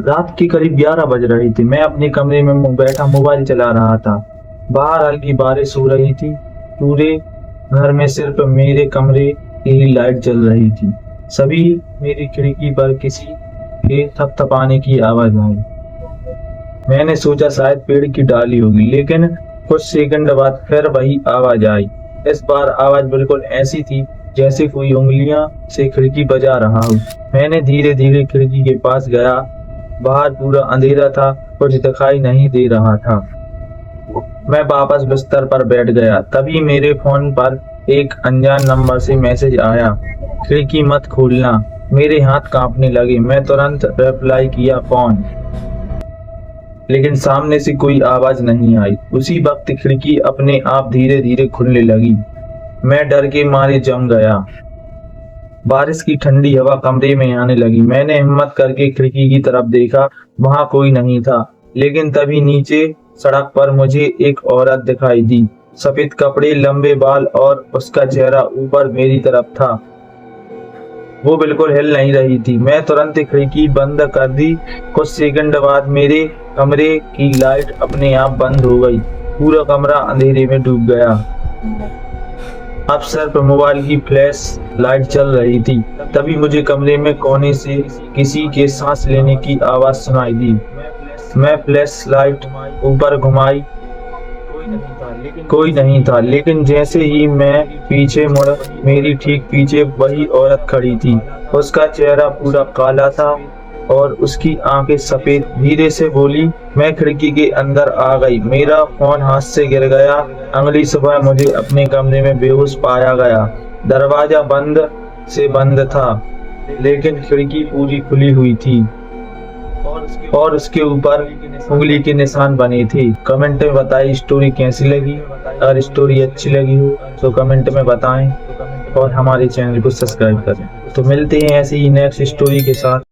रात के करीब 11 बज रहे थे। मैं अपने कमरे में बैठा मोबाइल चला रहा था। बाहर हल्की बारिश हो रही थी। पूरे घर में सिर्फ मेरे कमरे की ही लाइट जल रही थी। सभी मेरी खिड़की पर किसी के थपथपाने की आवाज आई। मैंने सोचा शायद पेड़ की डाली होगी, लेकिन कुछ सेकंड बाद फिर वही आवाज आई। इस बार आवाज बिल्कुल ऐसी थी जैसे कोई उंगलियां से खिड़की बजा रहा हो। मैंने धीरे धीरे खिड़की के पास गया। बाहर पूरा अंधेरा था, कुछ दिखाई नहीं दे रहा था। मैं वापस बिस्तर पर बैठ गया। तभी मेरे फोन पर एक अनजान नंबर से मैसेज आया, खिड़की मत खोलना। मेरे हाथ कांपने लगे। मैं तुरंत रिप्लाई किया, कौन? लेकिन सामने से कोई आवाज नहीं आई। उसी वक्त खिड़की अपने आप धीरे धीरे खुलने लगी। मैं डर के मारे जम गया। बारिश की ठंडी हवा कमरे में आने लगी। मैंने हिम्मत करके खिड़की की तरफ देखा, वहां कोई नहीं था। लेकिन तभी नीचे सड़क पर मुझे एक औरत दिखाई दी। सफेद कपड़े, लंबे बाल और उसका चेहरा ऊपर मेरी तरफ था। वो बिल्कुल हिल नहीं रही थी। मैं तुरंत खिड़की बंद कर दी। कुछ सेकंड बाद मेरे कमरे की लाइट अपने आप बंद हो गई। पूरा कमरा अंधेरे में डूब गया। अब सिर्फ मोबाइल की फ्लैश लाइट चल रही थी। तभी मुझे कमरे में कोने से किसी के सांस लेने की आवाज सुनाई दी। मैं फ्लैश लाइट ऊपर घुमाई, कोई नहीं था। लेकिन जैसे ही मैं पीछे मुड़ा, मेरी ठीक पीछे वही औरत खड़ी थी। उसका चेहरा पूरा काला था और उसकी आंखें सफेद। धीरे से बोली, मैं खिड़की के अंदर आ गई। मेरा फोन हाथ से गिर गया। अगली सुबह मुझे अपने कमरे में बेहोश पाया गया। दरवाजा बंद से बंद था, लेकिन खिड़की पूरी खुली हुई थी और उसके ऊपर उंगली के निशान बने थे। कमेंट में बताइए स्टोरी कैसी लगी। अगर स्टोरी अच्छी लगी हो तो कमेंट में बताएं और हमारे चैनल को सब्सक्राइब करें। तो मिलते हैं ऐसे ही नेक्स्ट स्टोरी के साथ।